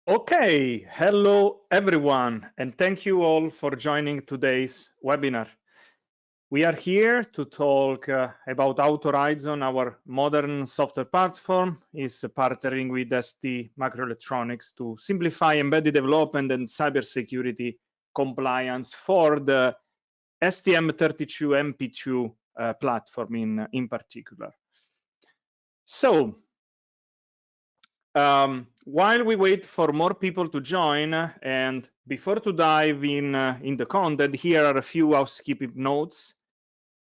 Okay, hello everyone, and thank you all for joining today's webinar. We are here to talk about how Horizon, our modern software platform, is partnering with ST Microelectronics to simplify embedded development and cybersecurity compliance for the STM32MP2 platform in particular. So, while we wait for more people to join, and before to dive in the content, here are a few housekeeping notes.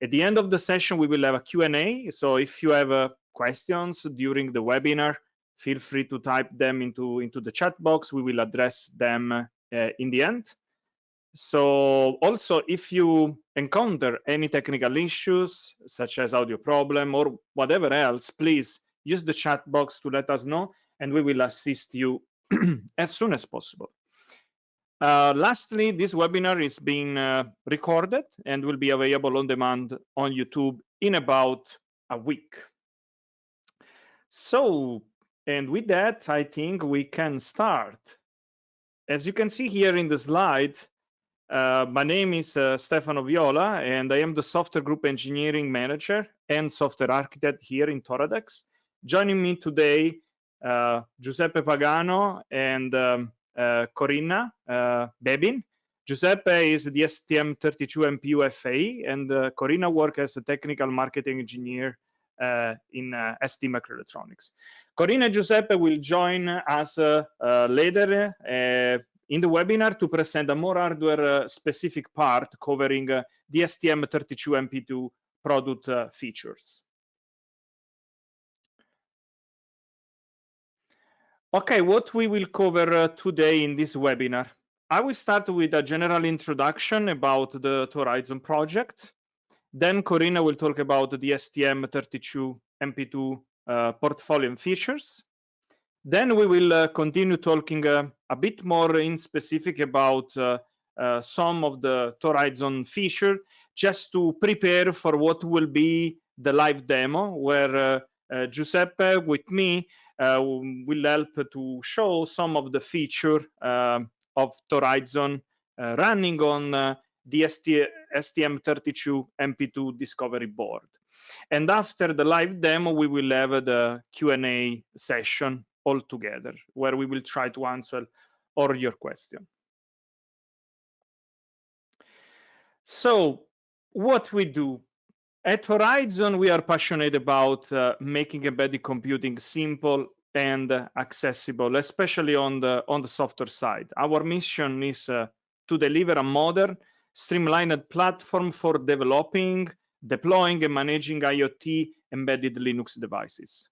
At the end of the session, we will have a Q&A. So if you have questions during the webinar, feel free to type them into the chat box. We will address them in the end. So also, if you encounter any technical issues, such as audio problem or whatever else, please use the chat box to let us know, and we will assist you as soon as possible. Lastly, this webinar is being recorded and will be available on demand on YouTube in about a week. So, and with that, I think we can start. As you can see here in the slide, my name is Stefano Viola, and I am the Software Group Engineering Manager and Software Architect here in Toradex. Joining me today, Giuseppe Pagano and Corinna Bebin. Giuseppe is the STM32MPU FAE, and Corinna works as a technical marketing engineer in ST Microelectronics. Corinna and Giuseppe will join us later in the webinar to present a more hardware specific part covering the STM32MP2 product features. Okay, what we will cover today in this webinar. I will start with a general introduction about the Horizon project. Then Corinna will talk about the STM32MP2 portfolio and features. Then we will continue talking a bit more in specific about some of the Horizon features, just to prepare for what will be the live demo, where Giuseppe with me will help to show some of the feature of Horizon running on the STM32MP2 discovery board. And after the live demo, we will have the Q&A session all together, where we will try to answer all your questions. So what we do at Horizon, we are passionate about making embedded computing simple and accessible, especially on the software side. Our mission is to deliver a modern, streamlined platform for developing, deploying, and managing IoT embedded Linux devices.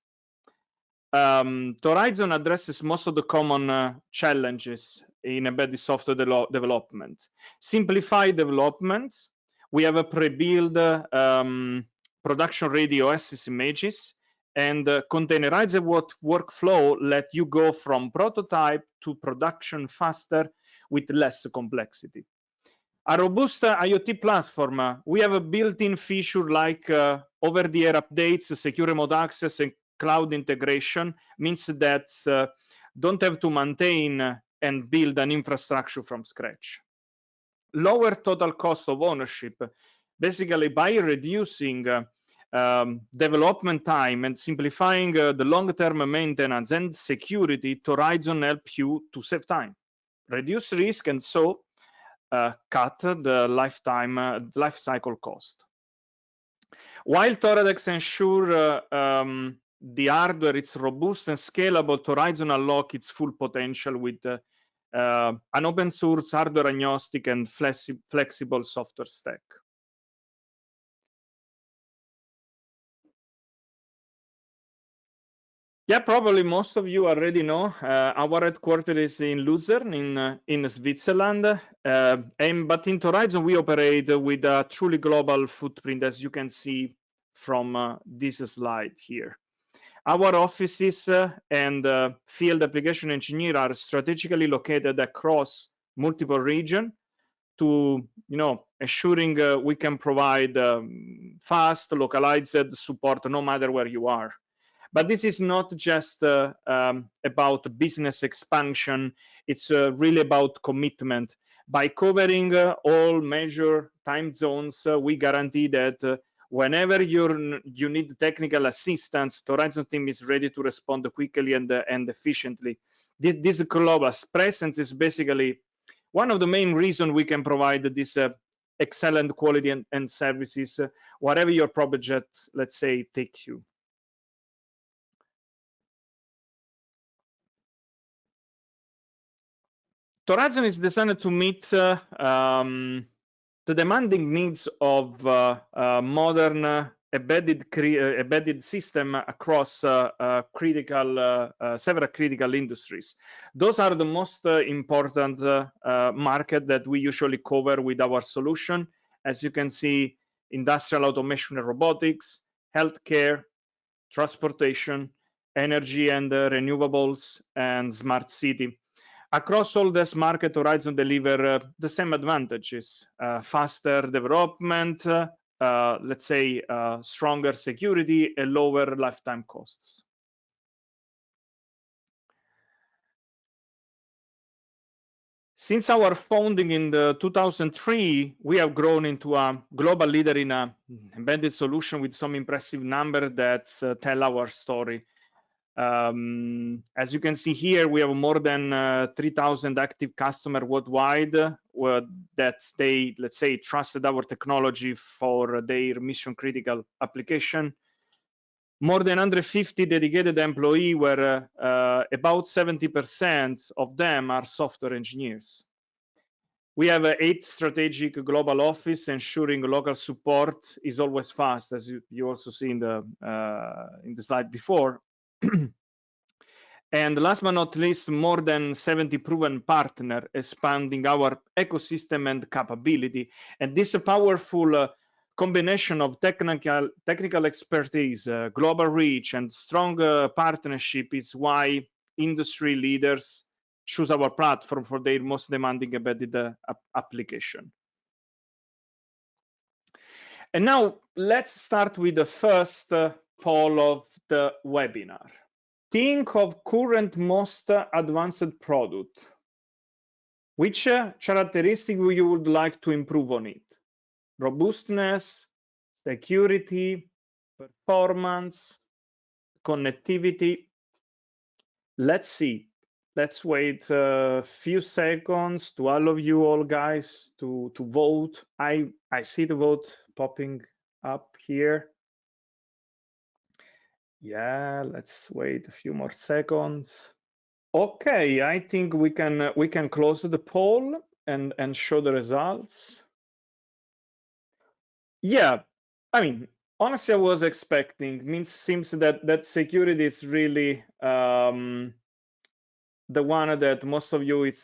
Horizon addresses most of the common challenges in embedded software development. Simplify development. We have a pre-built production-ready OS images, and containerized workflow let you go from prototype to production faster with less complexity. A robust IoT platform, we have a built-in feature like over-the-air updates, secure remote access, and cloud integration, means that don't have to maintain and build an infrastructure from scratch. Lower total cost of ownership, basically by reducing development time and simplifying the long-term maintenance and security, Horizon help you to save time, reduce risk, and so cut the life cycle cost. While Toradex ensure the hardware is robust and scalable, Horizon unlock its full potential with an open source, hardware agnostic, and flexible software stack. Yeah, probably most of you already know our headquarters is in Lucerne in Switzerland, but in Horizon we operate with a truly global footprint, as you can see from this slide here. Our offices and field application engineers are strategically located across multiple regions to, ensuring we can provide fast, localized support no matter where you are. But this is not just about business expansion, it's really about commitment. By covering all major time zones, we guarantee that whenever you need technical assistance, the Horizon team is ready to respond quickly and efficiently. This global presence is basically one of the main reasons we can provide this excellent quality and services wherever your project, let's say, takes you. Horizon is designed to meet the demanding needs of modern embedded system across several critical industries. Those are the most important market that we usually cover with our solution. As you can see, industrial automation and robotics, healthcare, transportation, energy and renewables, and smart city. Across all this market, Horizon deliver the same advantages: faster development, let's say stronger security, and lower lifetime costs. Since our founding in 2003, we have grown into a global leader in a embedded solution with some impressive numbers that tell our story. As you can see here, we have more than 3,000 active customers worldwide that they, let's say, trusted our technology for their mission critical application. More than 150 dedicated employees, where about 70% of them are software engineers. We have 8 strategic global offices, ensuring local support is always fast, as you also see in the slide before. And last but not least, more than 70 proven partners, expanding our ecosystem and capability. And this powerful combination of technical expertise, global reach, and strong partnership is why industry leaders choose our platform for their most demanding embedded application. And now let's start with the first poll of the webinar. Think of current most advanced product. Which characteristic you would like to improve on it? Robustness, security, performance, connectivity. Let's see. Let's wait a few seconds to all of you all guys to vote. I see the vote popping up here. Yeah, let's wait a few more seconds. Okay, I think we can close the poll and show the results. Yeah, I mean, honestly, I was expecting. Seems that security is really the one that most of you is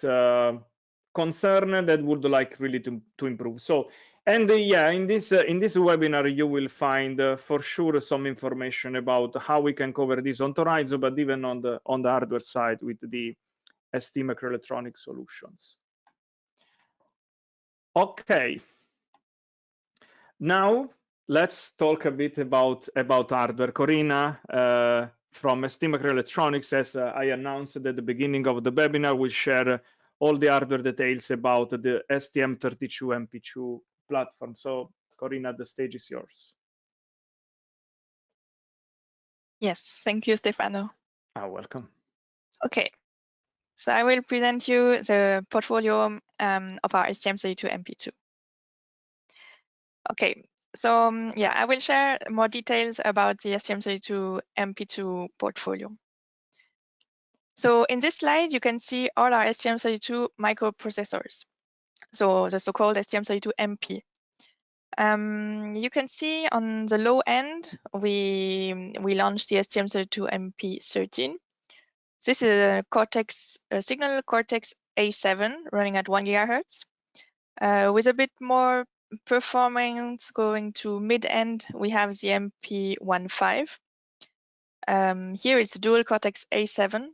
concerned that would like really to improve. So. And yeah, in this webinar, you will find for sure some information about how we can cover this on Horizon, but even on the hardware side with the ST Microelectronics solutions. Okay, now let's talk a bit about hardware. Corina from ST Microelectronics, as I announced at the beginning of the webinar, will share all the hardware details about the STM32MP2 platform. So Corina, the stage is yours. Yes, thank you, Stefano. Welcome. Okay, so I will present you the portfolio of our STM32MP2. Okay, so yeah, I will share more details about the STM32MP2 portfolio. So in this slide, you can see all our STM32 microprocessors, so the so-called STM32MP. You can see on the low end, we launched the STM32MP13. This is a Signal Cortex A7 running at 1 GHz. With a bit more performance going to mid-end, we have the MP15. Here it's a dual Cortex A7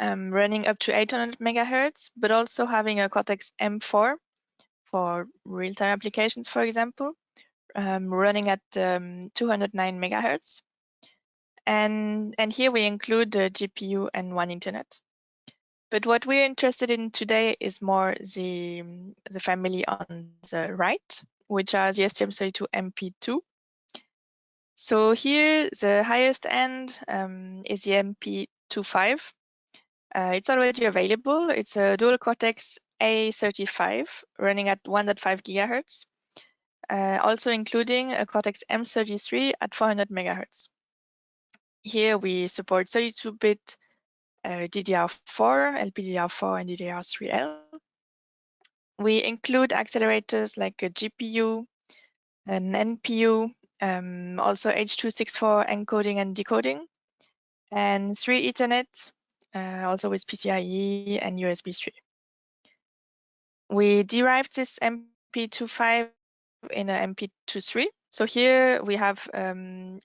running up to 800 MHz, but also having a Cortex M4 for real-time applications, for example, running at 209 MHz. And here we include the GPU and one internet. But what we're interested in today is more the family on the right, which are the STM32MP2. So here, the highest end is the MP25. It's already available. It's a dual Cortex A35 running at 1.5 gigahertz, also including a Cortex M33 at 400 megahertz. Here we support 32-bit DDR4, LPDDR4, and DDR3L. We include accelerators like a GPU, an NPU, also H.264 encoding and decoding, and 3 Ethernet, also with PCIe and USB 3. We derived this MP25 in an MP23. So here we have a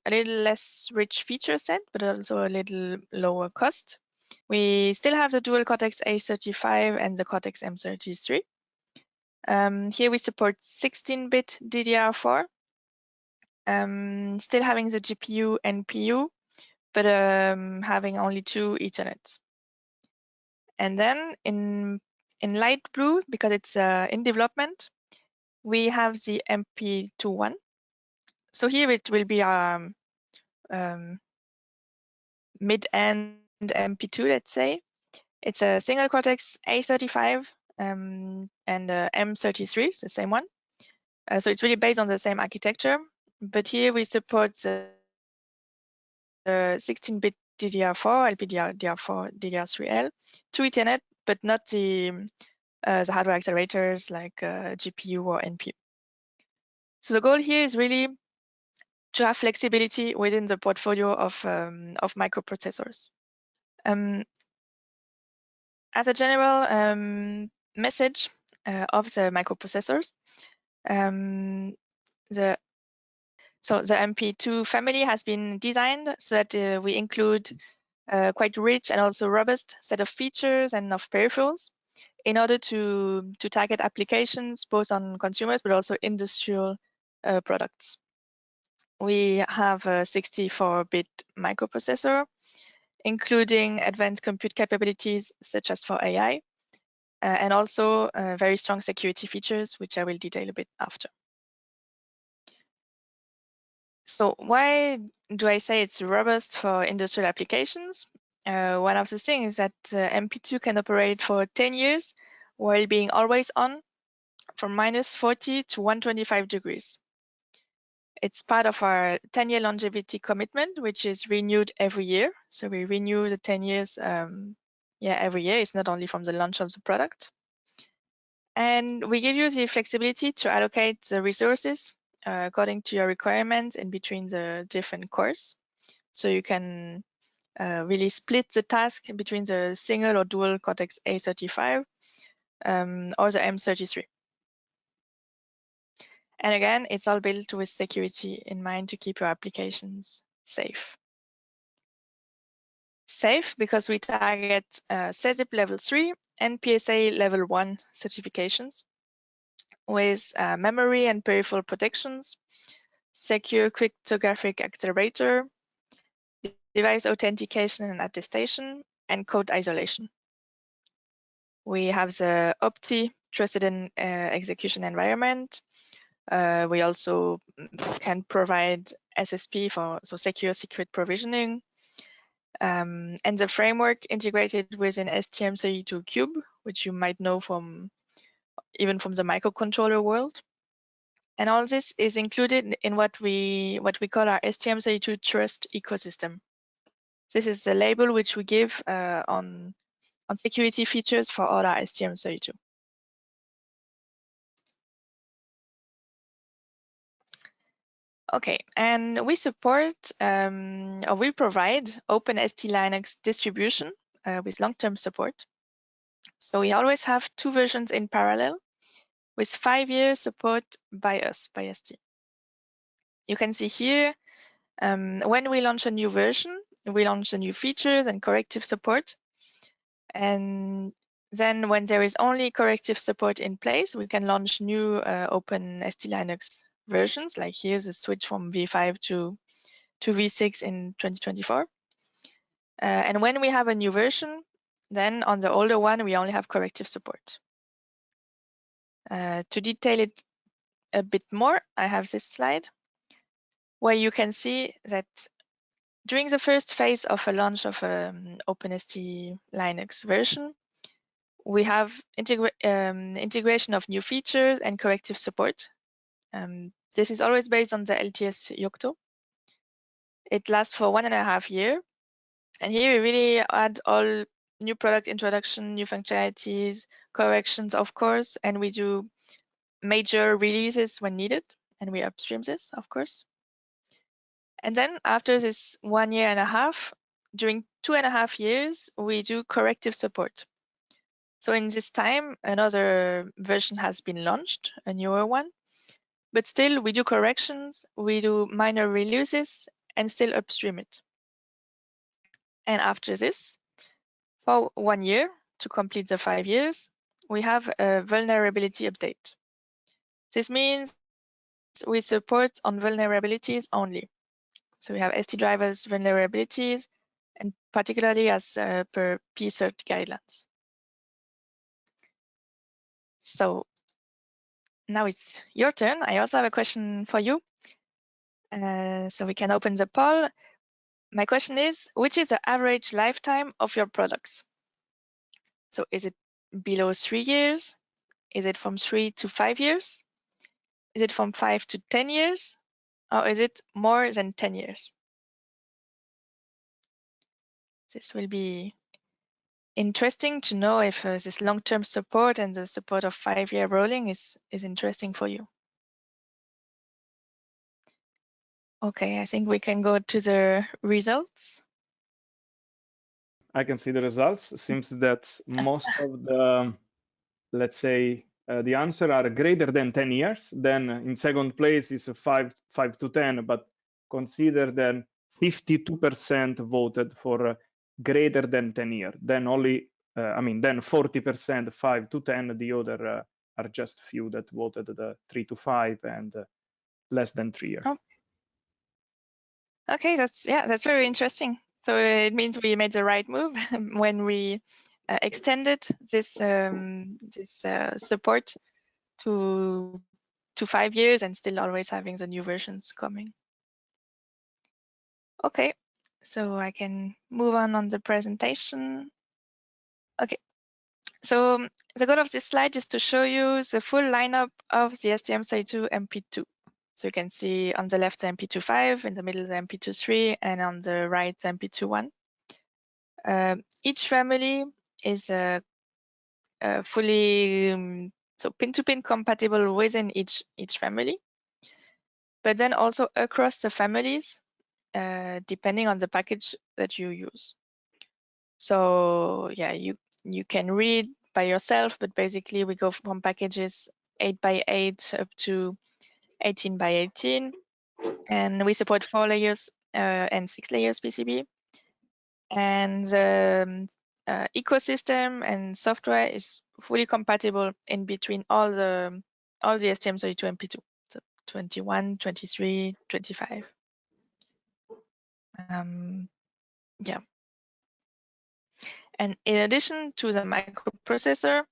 little less rich feature set, but also a little lower cost. We still have the dual Cortex A35 and the Cortex M33. Here we support 16-bit DDR4, still having the GPU and NPU, but having only 2 Ethernet. And then in light blue, because it's in development, we have the MP21. So here it will be mid-end MP2, let's say. It's a single Cortex A35 and M33, the same one. So it's really based on the same architecture, but here we support the 16-bit DDR4, LPDDR4, DDR3L, 2 Ethernet, but not the hardware accelerators like GPU or NPU. So the goal here is really to have flexibility within the portfolio of microprocessors. As a general message of the microprocessors, the MP2 family has been designed so that we include quite rich and also robust set of features and of peripherals in order to target applications both on consumers but also industrial products. We have a 64-bit microprocessor, including advanced compute capabilities such as for AI, and also very strong security features, which I will detail a bit after. So why do I say it's robust for industrial applications? One of the things is that MP2 can operate for 10 years while being always on from -40 to 125 degrees. It's part of our 10-year longevity commitment, which is renewed every year. So we renew the 10 years every year. It's not only from the launch of the product. And we give you the flexibility to allocate the resources according to your requirements in between the different cores. So you can really split the task between the single or dual Cortex A35 or the M33. And again, it's all built with security in mind to keep your applications safe. Safe because we target CESIP level 3 and PSA level 1 certifications with memory and peripheral protections, secure cryptographic accelerator, device authentication and attestation, and code isolation. We have the OPTI trusted execution environment. We also can provide SSP for secure secret provisioning, and the framework integrated with an STM32Cube, which you might know even from the microcontroller world. And all this is included in what we call our STM32 Trust ecosystem. This is the label which we give on security features for all our STM32. Okay, and we support or we provide OpenST-Linux distribution with long-term support. So we always have 2 versions in parallel with 5-year support by us, by ST. You can see here, when we launch a new version, we launch the new features and corrective support. And then when there is only corrective support in place, we can launch new OpenST-Linux versions, like here's a switch from V5 to to V6 in 2024. And when we have a new version, then on the older one, we only have corrective support. To detail it a bit more, I have this slide where you can see that during the first phase of a launch of OpenST Linux version, we have integration of new features and corrective support. This is always based on the LTS Yocto. It lasts for 1.5 years. And here we really add all new product introduction, new functionalities, corrections, of course, and we do major releases when needed, and we upstream this, of course. And then after this 1.5 years, during 2.5 years, we do corrective support. So in this time, another version has been launched, a newer one, but still we do corrections, we do minor releases, and still upstream it. And after this, for 1 year, to complete the 5 years, we have a vulnerability update. This means we support on vulnerabilities only. So we have ST drivers vulnerabilities, and particularly as per PCERT guidelines. So now it's your turn. I also have a question for you. So we can open the poll. My question is, which is the average lifetime of your products? So is it below 3 years? Is it from 3 to 5 years? Is it from 5 to 10 years? Or is it more than 10 years? This will be interesting to know if this long-term support and the support of 5-year rolling is interesting for you. Okay, I think we can go to the results. I can see the results. It seems that most of the, let's say, the answer are greater than 10 years. Then in second place is 5 to 10, but consider that 52% voted for greater than 10 years. Then only, then 40% 5 to 10. The other are just few that voted the 3 to 5 and less than 3 years. Oh. Okay, that's very interesting. So it means we made the right move when we extended this support to 5 years and still always having the new versions coming. Okay, so I can move on the presentation. Okay, so the goal of this slide is to show you the full lineup of the STM32 MP2. So you can see on the left the MP25, in the middle the MP23, and on the right the MP21. Each family is fully so pin-to-pin compatible within each family, but then also across the families, depending on the package that you use. So yeah, you can read by yourself, but basically we go from packages 8x8 up to 18x18, and we support 4 layers and 6 layers PCB. And the ecosystem and software is fully compatible in between all the STM32 MP2, so 21, 23, 25. Yeah. And in addition to the microprocessor,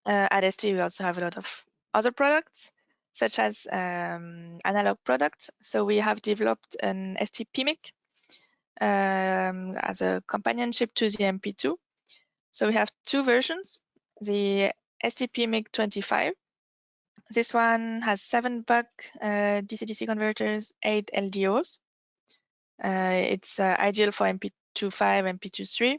at ST we also have a lot of other products, such as analog products. So we have developed an ST PMIC as a companionship to the MP2. So we have 2 versions, the ST PMIC 25. This one has 7 buck DC-DC converters, 8 LDOs. It's ideal for MP25, MP23.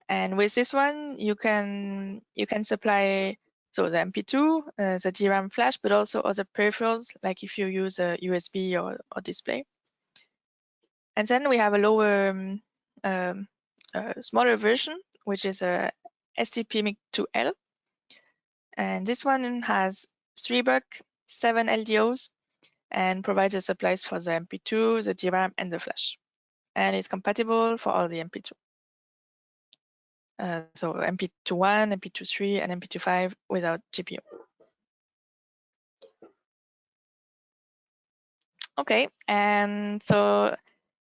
And with this one, you can supply so the MP2, the DRAM flash, but also other peripherals, like if you use a USB or display. And then we have a lower, smaller version, which is a ST PMIC 2L. And this one has 3 buck, 7 LDOs, and provides the supplies for the MP2, the DRAM, and the flash. And it's compatible for all the MP2. So MP21, MP23, and MP25 without GPU. Okay, and so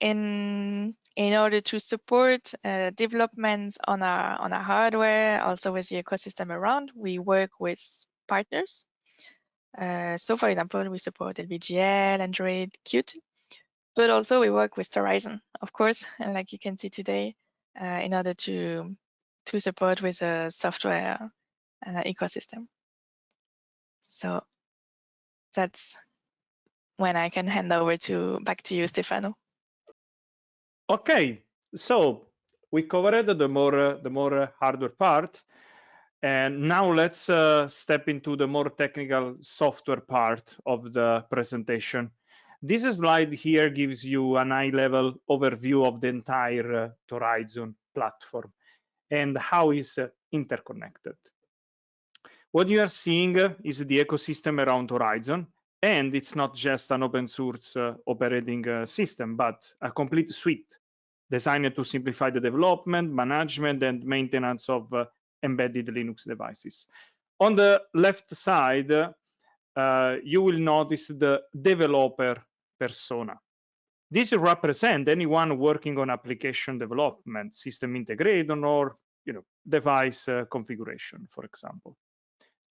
in order to support developments on our hardware, also with the ecosystem around, we work with partners. So for example, we support LVGL, Android, Qt, but also we work with Horizon, of course, and like you can see today, in order to support with a software ecosystem. So that's when I can hand over back to you, Stefano. Okay, so we covered the more hardware part, and now let's step into the more technical software part of the presentation. This slide here gives you an high-level overview of the entire Horizon platform and how it's interconnected. What you are seeing is the ecosystem around Horizon, and it's not just an open source operating system, but a complete suite designed to simplify the development, management, and maintenance of embedded Linux devices. On the left side, you will notice the developer persona. This represents anyone working on application development, system integration, or device configuration, for example.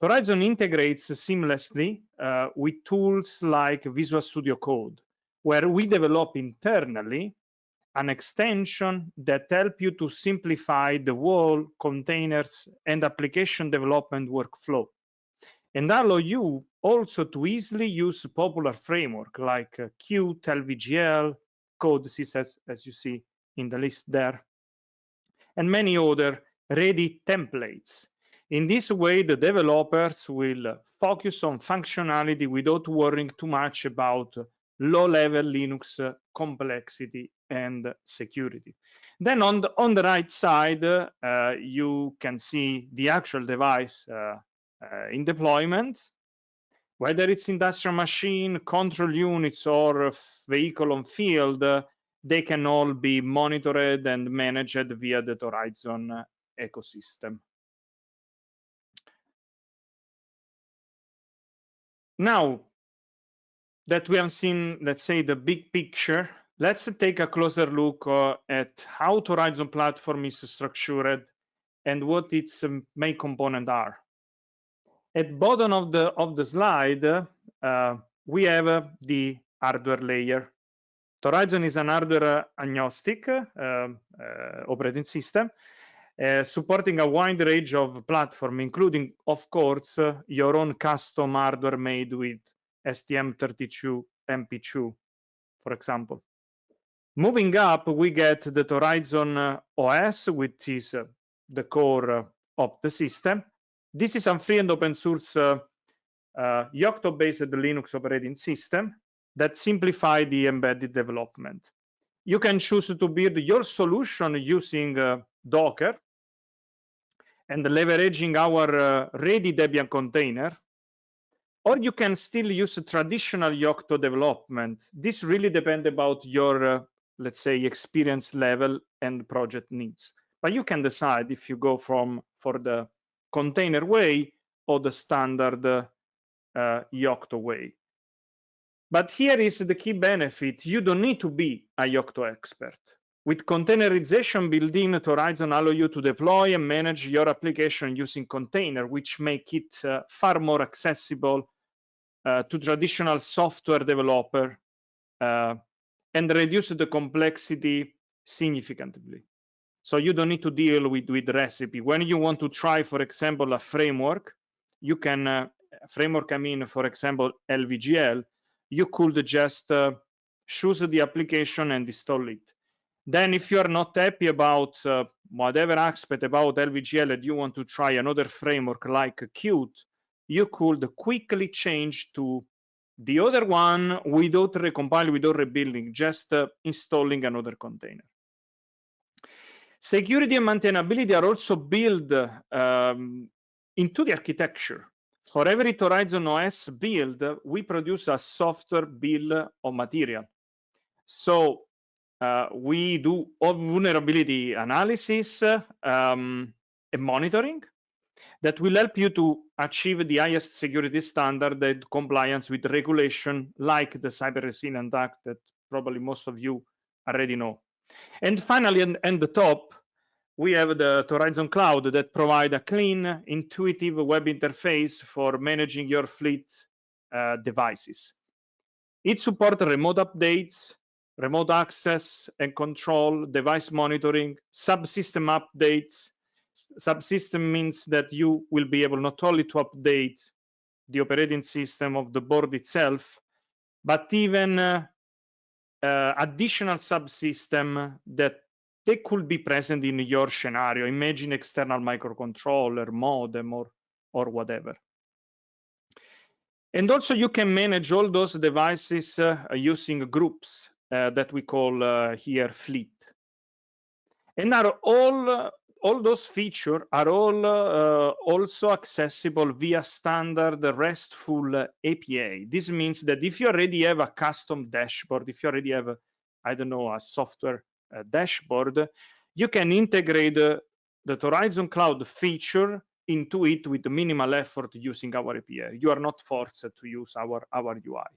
Horizon integrates seamlessly with tools like Visual Studio Code, where we develop internally an extension that help you to simplify the whole containers and application development workflow, and allow you also to easily use popular framework like Qt, LVGL, CodeSys, as you see in the list there, and many other ready templates. In this way, the developers will focus on functionality without worrying too much about low-level Linux complexity and security. Then on the right side, you can see the actual device in deployment, whether it's industrial machine, control units, or vehicle on field, they can all be monitored and managed via the Horizon ecosystem. Now that we have seen, let's say, the big picture, let's take a closer look at how Horizon platform is structured and what its main components are. At bottom of the slide, we have the hardware layer. Horizon is an hardware agnostic operating system, supporting a wide range of platforms, including, of course, your own custom hardware made with STM32MP2, for example. Moving up, we get the Horizon OS, which is the core of the system. This is a free and open source Yocto-based Linux operating system that simplifies the embedded development. You can choose to build your solution using Docker and leveraging our ready Debian container, or you can still use traditional Yocto development. This really depends about your, let's say, experience level and project needs. But you can decide if you go for the container way or the standard Yocto way. But here is the key benefit. You don't need to be a Yocto expert. With containerization built in, Horizon allows you to deploy and manage your application using container, which make it far more accessible to traditional software developer and reduce the complexity significantly. So you don't need to deal with recipe. When you want to try, for example, a framework, you can, framework, I mean, for example, LVGL, you could just choose the application and install it. Then if you are not happy about whatever aspect about LVGL and you want to try another framework like Qt, you could quickly change to the other one without recompile, without rebuilding, just installing another container. Security and maintainability are also built into the architecture. For every Horizon OS build, we produce a software bill of material. So we do all vulnerability analysis and monitoring that will help you to achieve the highest security standard and compliance with regulation like the Cyber Resilience Act that probably most of you already know. And finally, at the top, we have the Horizon Cloud that provide a clean, intuitive web interface for managing your fleet devices. It supports remote updates, remote access and control, device monitoring, subsystem updates. Subsystem means that you will be able not only to update the operating system of the board itself, but even additional subsystem that they could be present in your scenario. Imagine external microcontroller, modem, or whatever. And also you can manage all those devices using groups that we call here fleet. And are all those features are all also accessible via standard RESTful API. This means that if you already have a custom dashboard, if you already have, I don't know, a software dashboard, you can integrate the Horizon Cloud feature into it with minimal effort using our API. You are not forced to use our UI.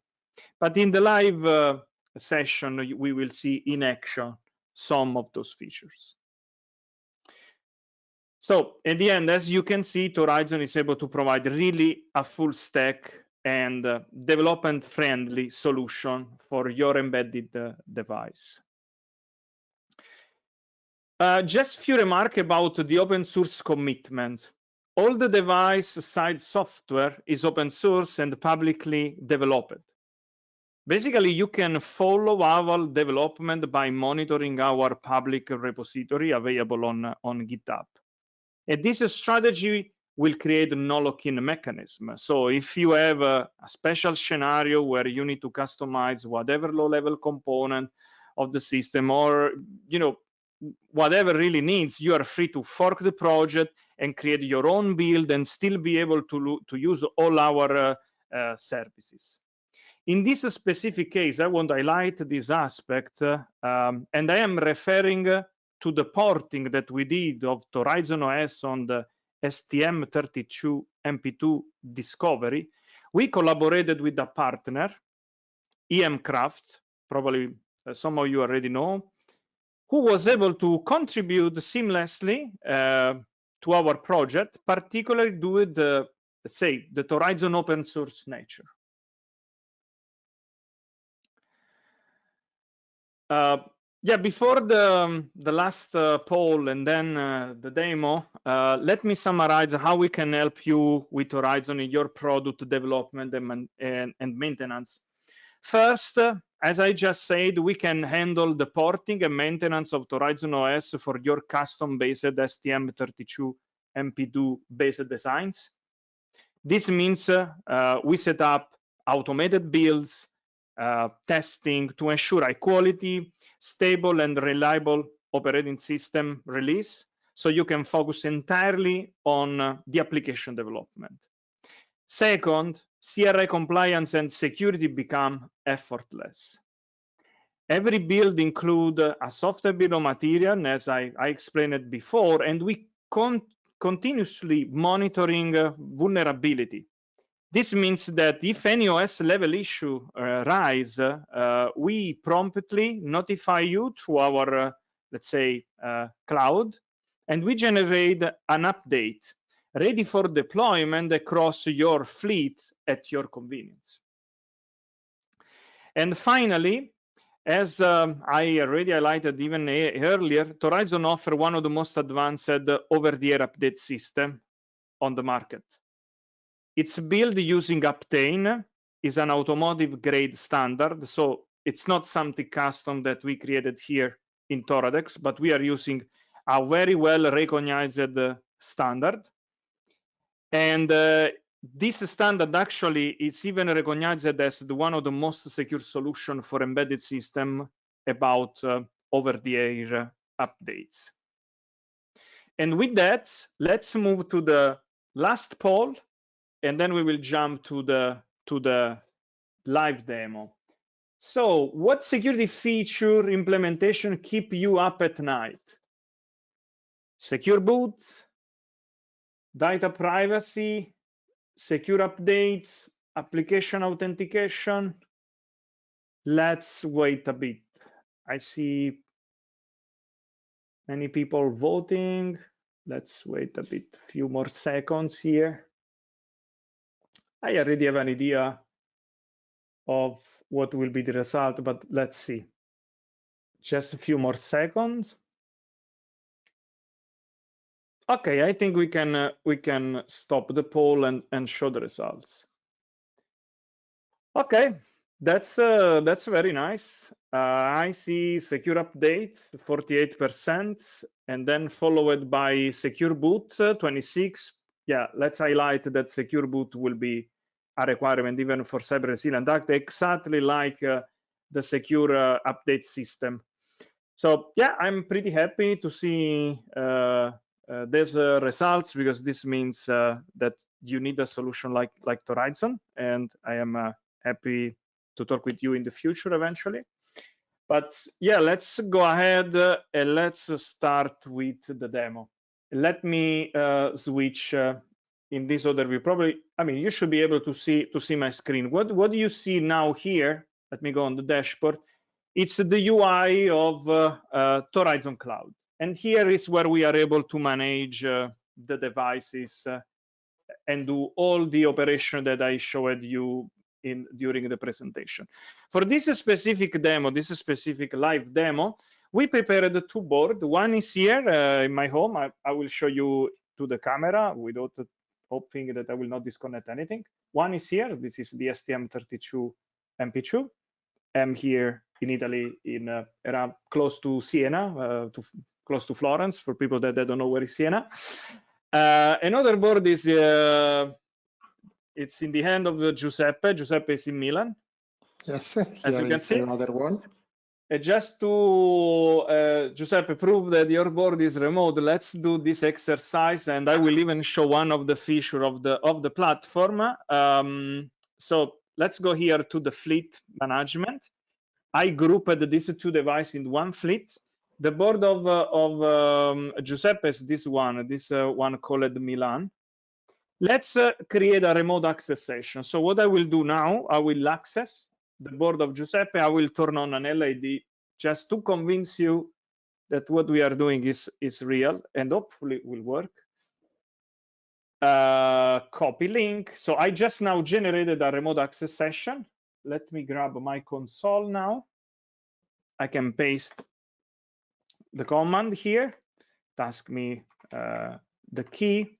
But in the live session, we will see in action some of those features. So at the end, as you can see, Horizon is able to provide really a full stack and development-friendly solution for your embedded device. Just a few remarks about the open source commitment. All the device side software is open source and publicly developed. Basically, you can follow our development by monitoring our public repository available on GitHub. And this strategy will create no lock-in mechanism. So if you have a special scenario where you need to customize whatever low-level component of the system, or whatever really needs, you are free to fork the project and create your own build and still be able to use all our services. In this specific case, I want to highlight this aspect, and I am referring to the porting that we did of Horizon OS on the STM32MP2 Discovery. We collaborated with a partner, EMCraft, probably some of you already know, who was able to contribute seamlessly to our project, particularly due to the, let's say, the Horizon open source nature. Yeah, before the last poll and then the demo, let me summarize how we can help you with Horizon in your product development and maintenance. First, as I just said, we can handle the porting and maintenance of Horizon OS for your custom-based STM32MP2 based designs. This means we set up automated builds, testing to ensure high quality, stable and reliable operating system release, so you can focus entirely on the application development. Second, CRA compliance and security become effortless. Every build includes a software bill of material, as I explained it before, and we continuously monitoring vulnerability. This means that if any OS level issue rise, we promptly notify you through our, let's say, cloud, and we generate an update ready for deployment across your fleet at your convenience. And finally, as I already highlighted even earlier, Horizon offers one of the most advanced over-the-air update system on the market. It's built using Optane, is an automotive grade standard, so it's not something custom that we created here in Toradex, but we are using a very well recognized standard. And this standard actually is even recognized as one of the most secure solutions for embedded system about over-the-air updates. And with that, let's move to the last poll, and then we will jump to the live demo. So what security feature implementation keep you up at night? Secure boot, data privacy, secure updates, application authentication. Let's wait a bit. I see many people voting. Let's wait a bit, few more seconds here. I already have an idea of what will be the result, but let's see. Just a few more seconds. Okay, I think we can stop the poll and show the results. Okay, that's very nice. I see secure update 48%, and then followed by secure boot 26. Yeah, let's highlight that secure boot will be a requirement even for Cyber Resilient Act, exactly like the secure update system. So yeah, I'm pretty happy to see these results, because this means that you need a solution like Torizon, and I am happy to talk with you in the future eventually. But yeah, let's go ahead and let's start with the demo. Let me switch in this overview. Probably, I mean, you should be able to see my screen. What do you see now here? Let me go on the dashboard. It's the UI of Torizon Cloud. And here is where we are able to manage the devices and do all the operation that I showed you during the presentation. For this specific demo, this specific live demo, we prepared two boards. One is here in my home. I will show you to the camera without hoping that I will not disconnect anything. One is here. This is the STM32 MP2. I'm here in Italy, in around close to Siena, close to Florence, for people that don't know where is Siena. Another board is it's in the hand of Giuseppe. Giuseppe is in Milan. Yes, as you can see. Another one. Just to Giuseppe prove that your board is remote, let's do this exercise, and I will even show one of the features of the platform. So let's go here to the fleet management. I grouped these two devices in one fleet. The board of Giuseppe is this one called Milan. Let's create a remote access session. So what I will do now, I will access the board of Giuseppe. I will turn on an LED just to convince you that what we are doing is real, and hopefully will work. Copy link. So I just now generated a remote access session. Let me grab my console now. I can paste the command here. Ask me the key.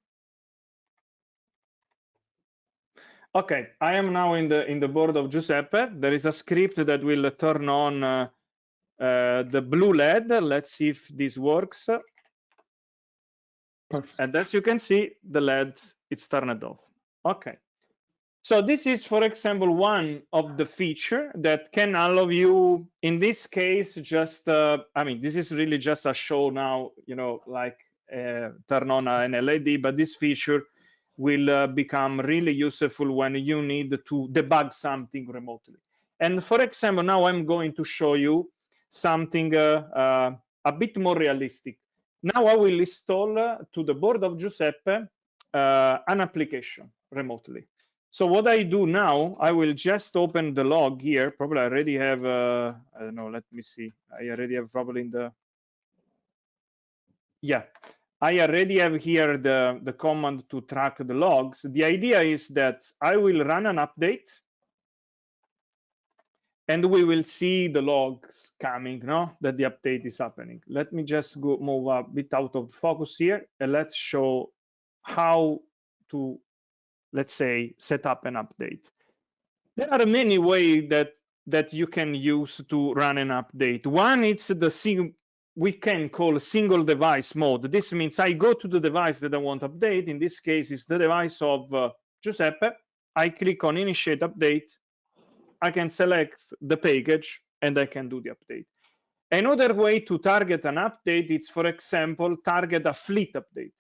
Okay, I am now in the board of Giuseppe. There is a script that will turn on the blue LED. Let's see if this works. Perfect. And as you can see, the LED it's turned off. Okay. So this is, for example, one of the feature that can allow you, in this case, just, I mean, this is really just a show now, you know, like turn on an LED, but this feature will become really useful when you need to debug something remotely. And for example, now I'm going to show you something a bit more realistic. Now I will install to the board of Giuseppe an application remotely. So what I do now, I will just open the log here. Probably I already have, I don't know, let me see. I already have probably in the, yeah. I already have here the command to track the logs. The idea is that I will run an update and we will see the logs coming, no? That the update is happening. Let me just go move a bit out of focus here, and let's show how to, let's say, set up an update. There are many ways that you can use to run an update. One is the we can call single device mode. This means I go to the device that I want to update. In this case, it's the device of Giuseppe. I click on initiate update. I can select the package and I can do the update. Another way to target an update is, for example, target a fleet update.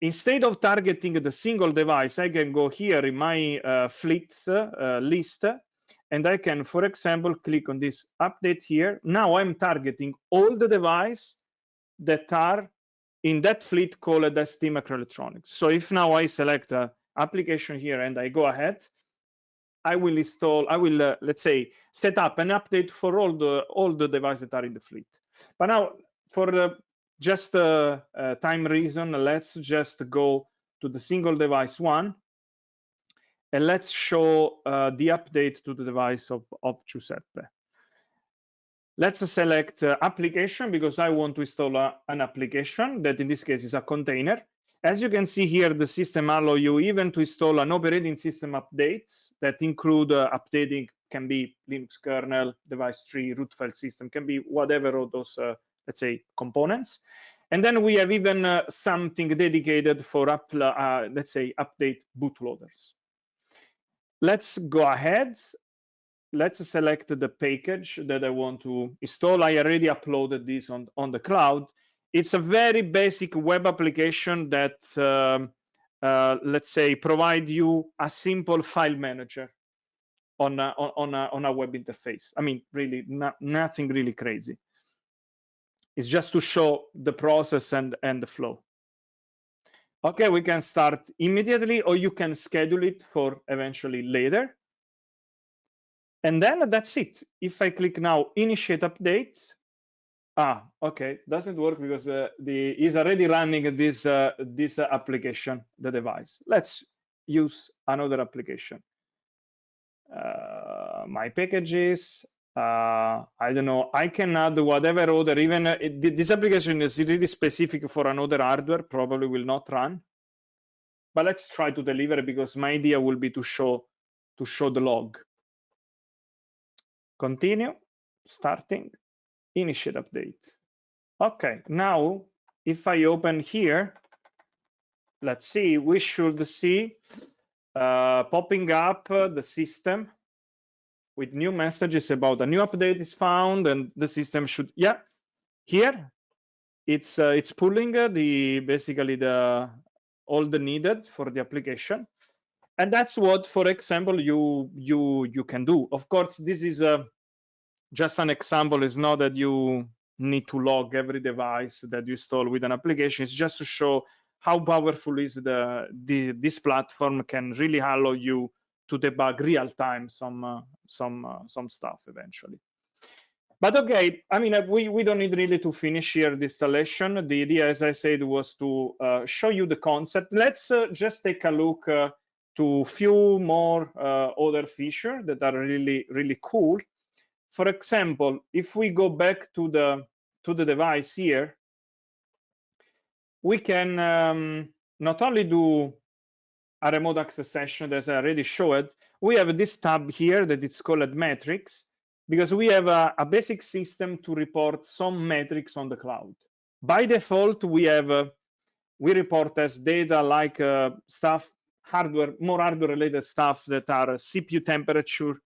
Instead of targeting the single device, I can go here in my fleet list, and I can, for example, click on this update here. Now I'm targeting all the devices that are in that fleet called ST Microelectronics. So if now I select an application here and I go ahead, I will let's say set up an update for all the devices that are in the fleet. But now, for just time reason, let's just go to the single device one, and let's show the update to the device of Giuseppe. Let's select application, because I want to install an application that in this case is a container. As you can see here, the system allows you even to install an operating system updates that include updating, can be Linux kernel, device tree, root file system, can be whatever of those, let's say, components. And then we have even something dedicated for, let's say, update bootloaders. Let's go ahead. Let's select the package that I want to install. I already uploaded this on the cloud. It's a very basic web application that, let's say, provide you a simple file manager on a web interface. I mean, really, nothing really crazy. It's just to show the process and the flow. Okay, we can start immediately, or you can schedule it for eventually later. And then that's it. If I click now, initiate update. Okay, doesn't work because is already running this application, the device. Let's use another application. My packages. I don't know. I can add whatever other. Even this application is really specific for another hardware. Probably will not run. But let's try to deliver it, because my idea will be to show the log. Continue, starting, initiate update. Okay, now if I open here, let's see, we should see popping up the system with new messages about a new update is found, and the system should, yeah, here it's pulling basically all the needed for the application. And that's what, for example, you can do. Of course, this is just an example. It's not that you need to log every device that you install with an application. It's just to show how powerful is this platform can really allow you to debug real time some stuff eventually. But okay, I mean, we don't need really to finish here the installation. The idea, as I said, was to show you the concept. Let's just take a look to few more other features that are really cool. For example, if we go back to the device here, we can not only do a remote access session, as I already showed. We have this tab here that it's called metrics, because we have a basic system to report some metrics on the cloud. By default, we report as data like stuff, more hardware related stuff that are CPU temperature,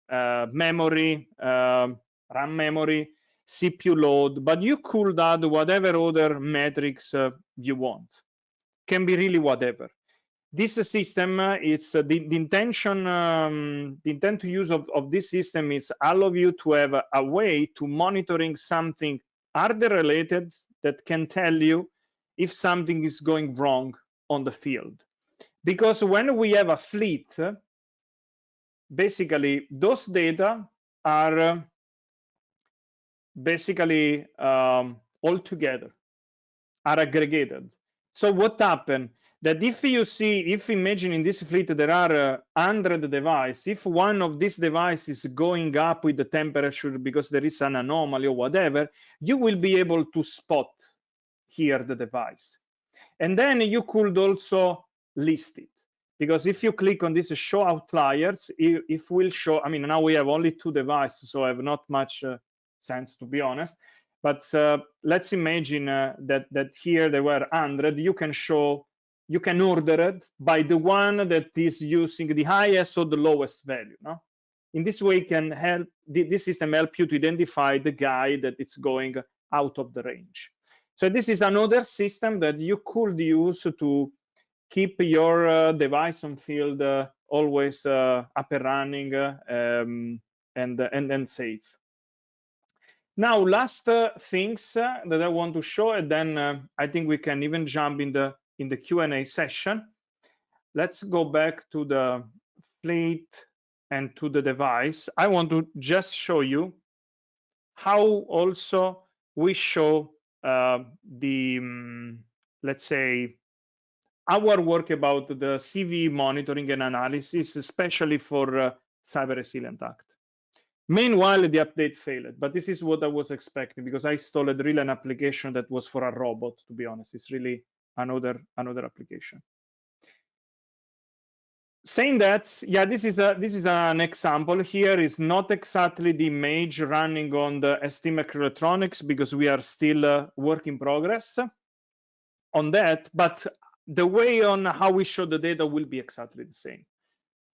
memory, RAM memory, CPU load, but you could add whatever other metrics you want. Can be really whatever. This system, it's the intent to use of this system is allow you to have a way to monitoring something hardware related that can tell you if something is going wrong on the field. Because when we have a fleet, basically those data are basically all together, are aggregated. So what happened? That if imagine in this fleet there are 100 devices, if one of these devices is going up with the temperature because there is an anomaly or whatever, you will be able to spot here the device. And then you could also list it. Because if you click on this show outliers, it will show, I mean, now we have only 2 devices, so I have not much sense, to be honest. But let's imagine that here there were 100. You can order it by the one that is using the highest or the lowest value. No? In this way, can help this system help you to identify the guy that is going out of the range. So this is another system that you could use to keep your device on field always up and running and safe. Now, last things that I want to show, and then I think we can even jump in the Q&A session. Let's go back to the fleet and to the device, I want to just show you how also we show let's say, our work about the CVE monitoring and analysis, especially for Cyber Resilient Act. Meanwhile, the update failed, but this is what I was expecting, because I installed really an application that was for a robot, to be honest. It's really another application. Saying that, yeah, this is an example. Here is not exactly the image running on the ST Microelectronics, because we are still work in progress on that, but the way on how we show the data will be exactly the same.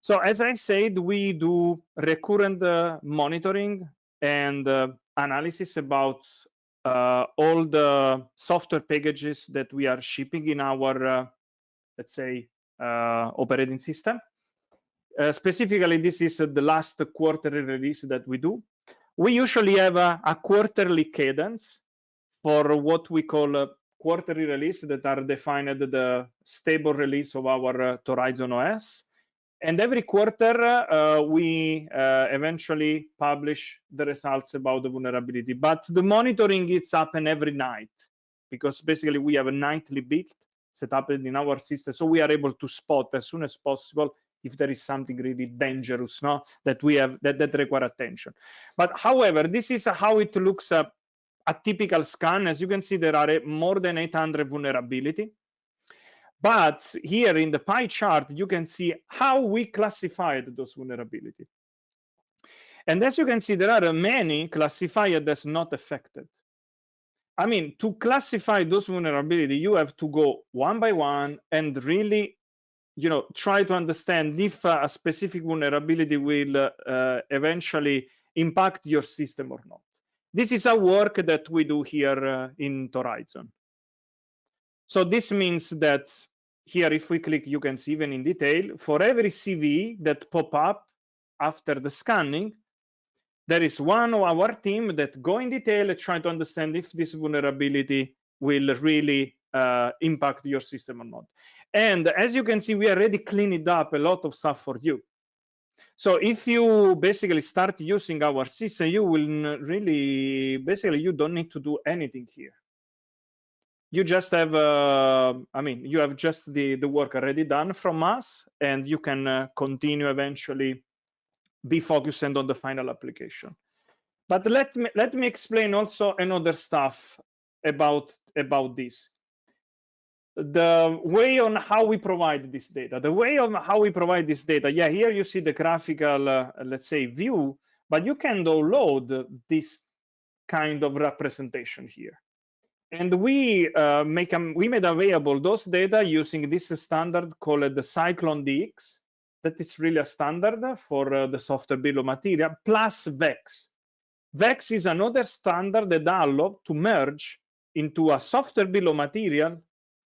So as I said, we do recurrent monitoring and analysis about all the software packages that we are shipping in our, let's say, operating system. Specifically, this is the last quarterly release that we do. We usually have a quarterly cadence for what we call a quarterly release that are defined the stable release of our Horizon OS. And every quarter, we eventually publish the results about the vulnerability. But the monitoring is happen every night, because basically we have a nightly build set up in our system. So we are able to spot as soon as possible if there is something really dangerous, no, that we have that require attention. But however, this is how it looks a typical scan. As you can see, there are more than 800 vulnerability. But here in the pie chart, you can see how we classified those vulnerabilities. And as you can see, there are many classified as not affected. I mean, to classify those vulnerabilities, you have to go one by one and really, try to understand if a specific vulnerability will eventually impact your system or not. This is a work that we do here in Horizon. So this means that here, if we click, you can see even in detail, for every CVE that pop up after the scanning, there is one of our team that go in detail and try to understand if this vulnerability will really impact your system or not. And as you can see, we already cleaned up a lot of stuff for you. So if you basically start using our system, you will really, basically, you don't need to do anything here. You just have, you have just the work already done from us, and you can continue eventually be focused on the final application. But let me explain also another stuff about this. The way on how we provide this data. The way on how we provide this data, yeah, here you see the graphical, let's say, view, but you can download this kind of representation here. And we made available those data using this standard called the Cyclone DX. That is really a standard for the software bill of material, plus VEX. VEX is another standard that allows to merge into a software bill of material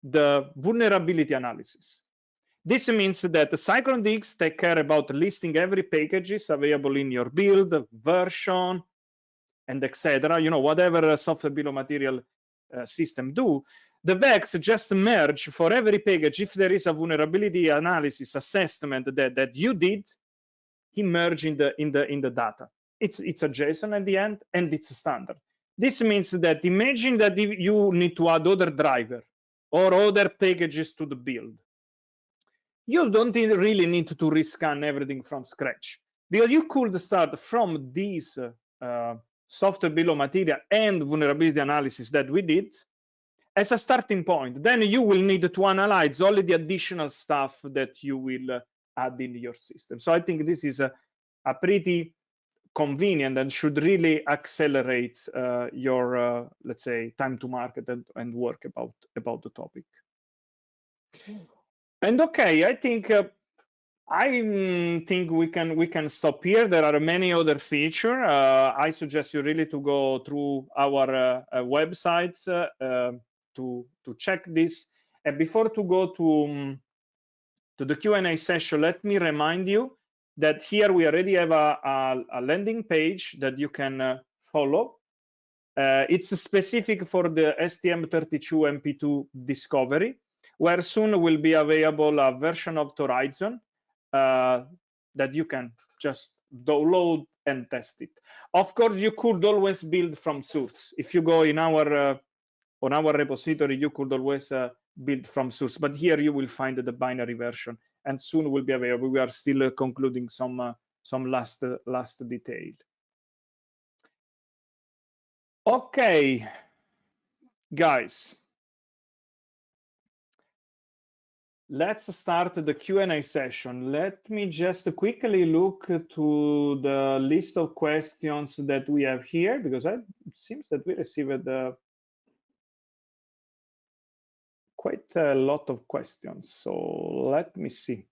the vulnerability analysis. This means that the Cyclone DX take care about listing every packages available in your build, version, and etc. Whatever software bill of material system do. The VEX just merge for every package. If there is a vulnerability analysis assessment that you did, he merge in the data. It's a JSON at the end, and it's a standard. This means that imagine that you need to add other driver or other packages to the build. You don't really need to rescan everything from scratch, because you could start from these software bill of material and vulnerability analysis that we did as a starting point. Then you will need to analyze all the additional stuff that you will add in your system. So I think this is a pretty convenient and should really accelerate your, let's say, time to market and work about the topic. And okay, I think we can stop here. There are many other features. I suggest you really to go through our websites to check this. And before to go to the Q&A session, let me remind you that here we already have a landing page that you can follow. It's specific for the STM32MP2 discovery, where soon will be available a version of Horizon that you can just download and test it. Of course, you could always build from source. If you go in our on our repository, you could always build from source, but here you will find the binary version, and soon will be available. We are still concluding some last detail. Okay, guys, let's start the Q&A session. Let me just quickly look to the list of questions that we have here, because it seems that we received quite a lot of questions. So let me see.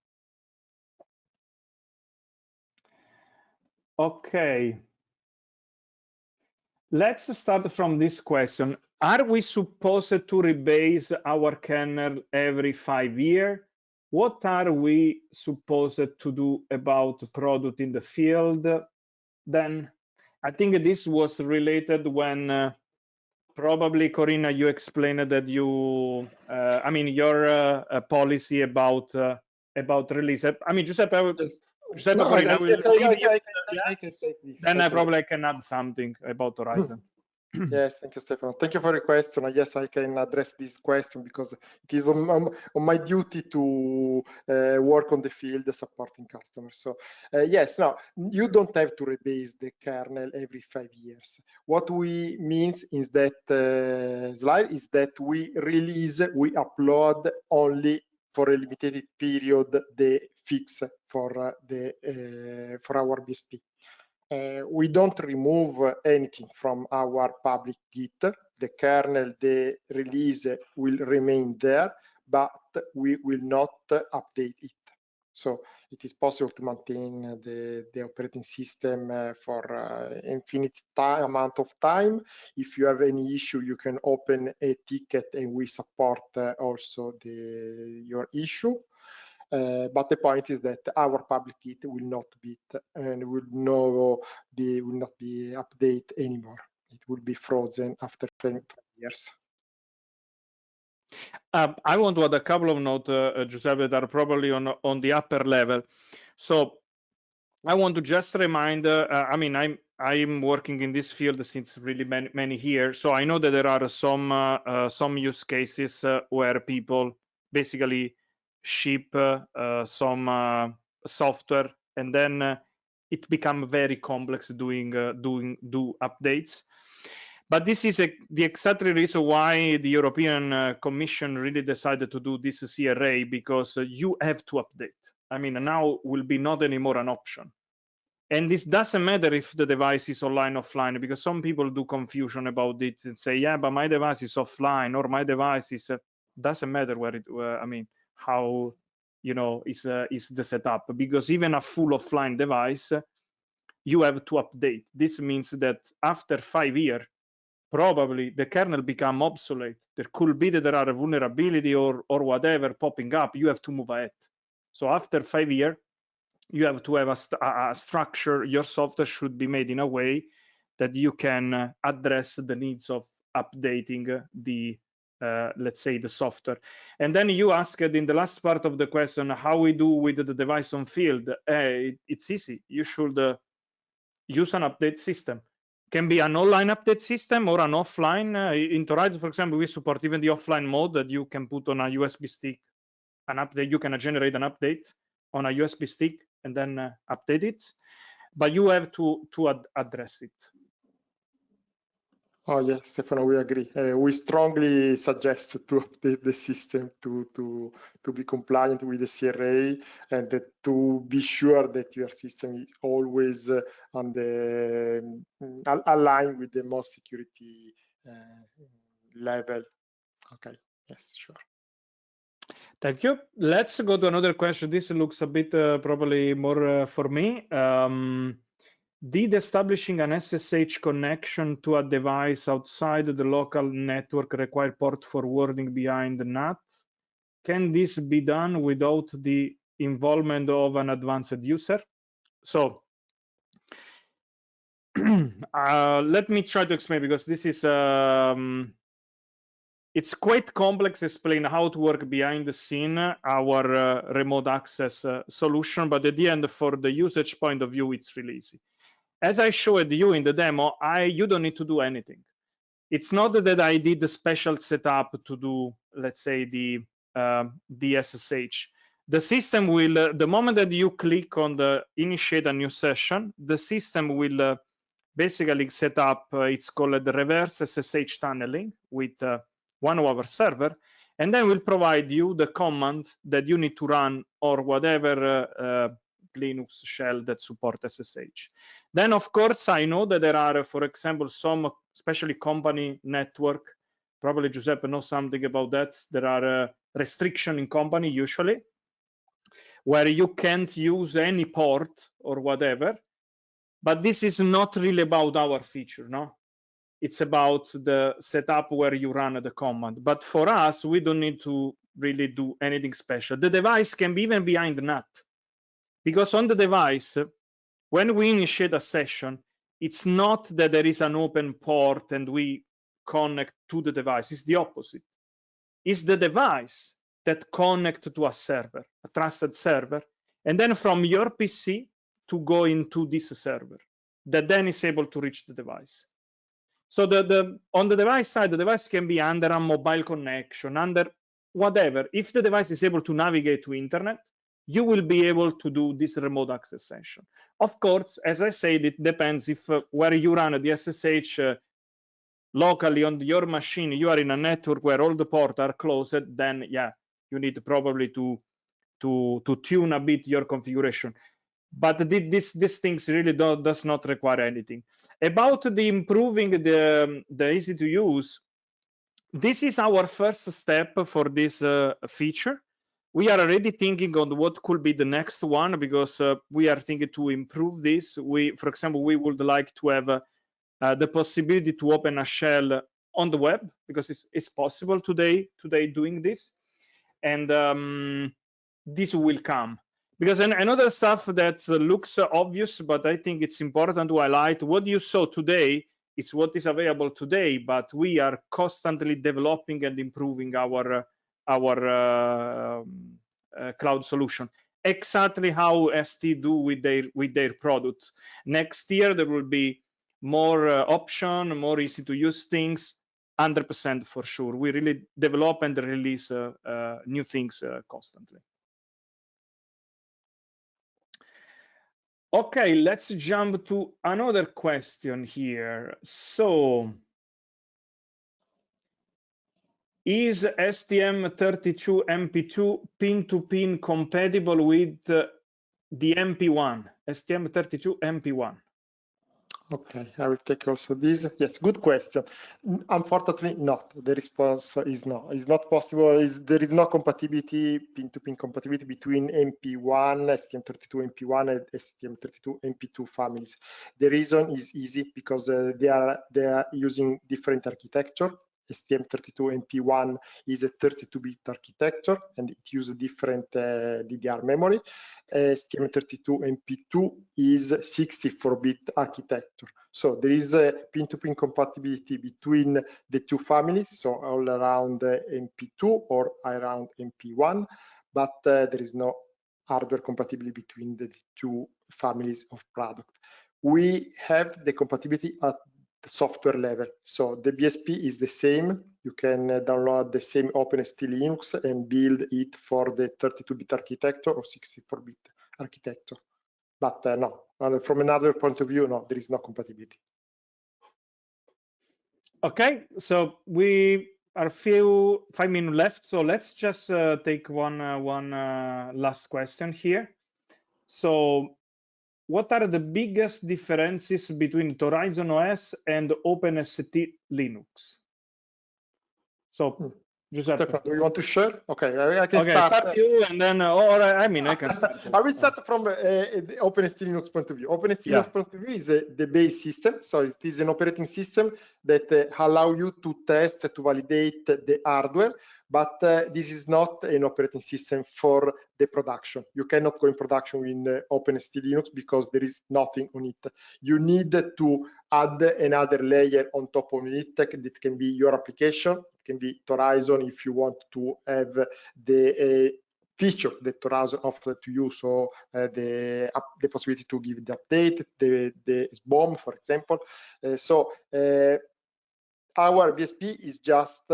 Okay. Let's start from this question. Are we supposed to rebase our kernel every 5 years? What are we supposed to do about product in the field? Then I think this was related when probably Corinna, you explained that you, I mean, your policy about release. I mean, Giuseppe, Giuseppe, no, Corinna, I can take this. Then I probably can add something about Horizon. Yes, thank you, Stefano. Thank you for your question. Yes, I can address this question because it is on my duty to work on the field supporting customers. So yes, now you don't have to rebase the kernel every 5 years. What we means is that slide is that we upload only for a limited period the fix for our BSP. We don't remove anything from our public Git. The kernel, the release will remain there, but we will not update it. So it is possible to maintain the operating system for infinite amount of time. If you have any issue, you can open a ticket and we support also your issue. But the point is that our public Git will not be and will not be updated anymore. It will be frozen after 10 years. I want to add a couple of notes, Giuseppe, that are probably on the upper level. So I want to just remind. I mean, I'm working in this field since really many years, so I know that there are some use cases where people basically ship some software, and then it becomes very complex do updates. But this is the exact reason why the European Commission really decided to do this CRA, because you have to update. I mean, now will be not anymore an option. And this doesn't matter if the device is online, offline, because some people do confusion about it and say, yeah, but my device is offline, or my device is, doesn't matter where it, I mean, how, you know, is the setup, because even a full offline device, you have to update. This means that after 5 years, probably the kernel become obsolete. There could be that there are a vulnerability or whatever popping up. You have to move ahead. So after 5 years, you have to have a structure. Your software should be made in a way that you can address the needs of updating the, let's say, the software. And then you asked in the last part of the question, how we do with the device on field. It's easy. You should use an update system. Can be an online update system or an offline. In Horizon, for example, we support even the offline mode that you can put on a USB stick. An update, you can generate an update on a USB stick and then update it. But you have to address it. Oh yes, Stefano, we agree. We strongly suggest to update the system to be compliant with the CRA and to be sure that your system is always on the aligned with the most security level. Okay, yes, sure. Thank you. Let's go to another question. This looks a bit probably more for me. Did establishing an SSH connection to a device outside the local network require port forwarding behind the NAT? Can this be done without the involvement of an advanced user? So let me try to explain, because this is it's quite complex to explain how to work behind the scene, our remote access solution, but at the end, for the usage point of view, it's really easy. As I showed you in the demo, you don't need to do anything. It's not that I did a special setup to do, let's say, the SSH. The system will, the moment that you click on the initiate a new session, the system will basically set up, it's called the reverse SSH tunneling with one of our server, and then will provide you the command that you need to run or whatever Linux shell that support SSH. Then, of course, I know that there are, for example, some, especially company network, probably Giuseppe knows something about that. There are restrictions in company usually, where you can't use any port or whatever, but this is not really about our feature, no? It's about the setup where you run the command. But for us, we don't need to really do anything special. The device can be even behind the NAT, because on the device, when we initiate a session, it's not that there is an open port and we connect to the device. It's the opposite. It's the device that connects to a server, a trusted server, and then from your PC to go into this server that then is able to reach the device. So on the device side, the device can be under a mobile connection, under whatever. If the device is able to navigate to internet, you will be able to do this remote access session. Of course, as I said, it depends if where you run the SSH locally on your machine, you are in a network where all the ports are closed, then yeah, you need probably to tune a bit your configuration. But these things really does not require anything. About the improving the easy to use, this is our first step for this feature. We are already thinking on what could be the next one, because we are thinking to improve this. For example, we would like to have the possibility to open a shell on the web, because it's possible today doing this, and this will come. Because another stuff that looks obvious, but I think it's important to highlight, what you saw today is what is available today, but we are constantly developing and improving our cloud solution. Exactly how ST do with their products. Next year there will be more option, more easy to use things, 100% for sure. We really develop and release new things constantly. Okay, let's jump to another question here. So, is STM32MP2 pin-to-pin compatible with the MP1, STM32MP1? Okay, I will take also this. Yes, good question. Unfortunately, not. The response is no. It's not possible. There is no compatibility, pin-to-pin compatibility between MP1, STM32MP1, and STM32MP2 families. The reason is easy, because they are using different architecture. STM32MP1 is a 32-bit architecture, and it uses different DDR memory. STM32MP2 is 64-bit architecture. So there is a pin-to-pin compatibility between the two families, so all around MP2 or around MP1, but there is no hardware compatibility between the two families of product. We have the compatibility at the software level. So the BSP is the same. You can download the same OpenST Linux and build it for the 32-bit architecture or 64-bit architecture. But no, from another point of view, no, there is no compatibility. Okay, so we are 5 minutes left. So let's just take one last question here. So, what are the biggest differences between Horizon OS and OpenST Linux? So, Giuseppe, Stefano, do you want to share? Okay, I can start you, and then, or I mean, I can start. I will start from the OpenST Linux point of view. OpenST Linux point of view is the base system. So it is an operating system that allows you to test, to validate the hardware but this is not an operating system for the production. You cannot go in production in OpenST Linux because there is nothing on it. You need to add another layer on top of it. That can be your application, it can be Horizon if you want to have the feature that Horizon offers to you, so the possibility to give the update, the SBOM, for example. Our VSP is just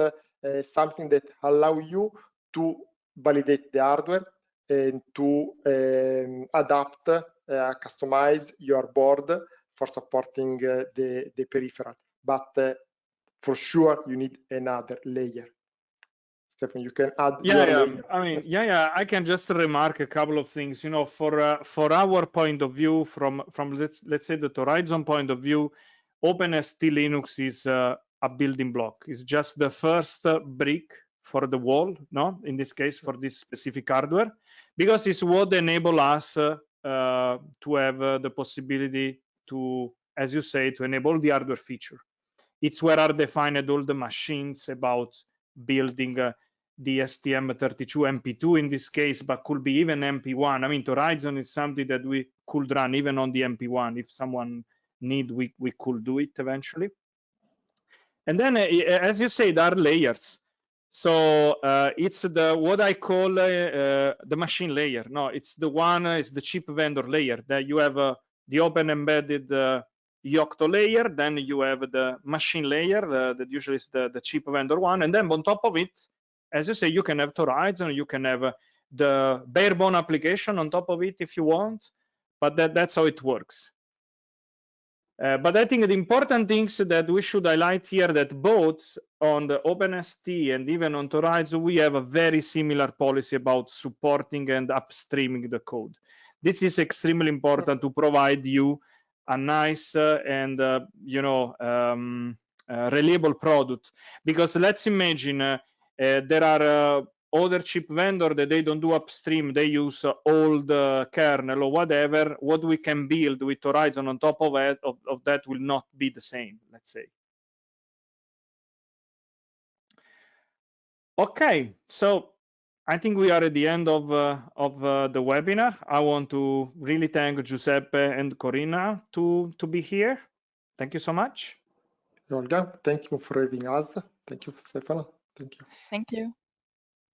something that allows you to validate the hardware and to adapt, customize your board for supporting the peripheral. But for sure, you need another layer. Stefan, you can add. I can just remark a couple of things. You know, for our point of view, from let's say the Horizon point of view, OpenST Linux is a building block. It's just the first brick for the wall, no? In this case, for this specific hardware, because it's what enable us to have the possibility to, as you say, to enable the hardware feature. It's where are defined all the machines about building the STM32 MP2 in this case, but could be even MP1. I mean, Horizon is something that we could run even on the MP1 if someone need. We could do it eventually. And then, as you say, there are layers. So it's the what I call the machine layer. No, it's the one is the chip vendor layer that you have the open embedded Yocto layer. Then you have the machine layer that usually is the chip vendor one, and then on top of it, as you say, you can have Horizon, you can have the barebone application on top of it if you want, but that's how it works. But I think the important things that we should highlight here that both on the OpenST and even on Horizon, we have a very similar policy about supporting and upstreaming the code. This is extremely important to provide you a nice and reliable product, because let's imagine there are other chip vendor that they don't do upstream, they use old kernel or whatever. What we can build with Horizon on top of that will not be the same, let's say. Okay, so I think we are at the end of the webinar. I want to really thank Giuseppe and Corinna to be here. Thank you so much. Olga, thank you for having us. Thank you, Stefano. Thank you. Thank you.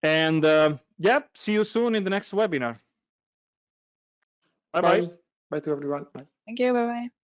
And yeah, see you soon in the next webinar. Bye-bye. Bye to everyone. Bye. Thank you. Bye-bye.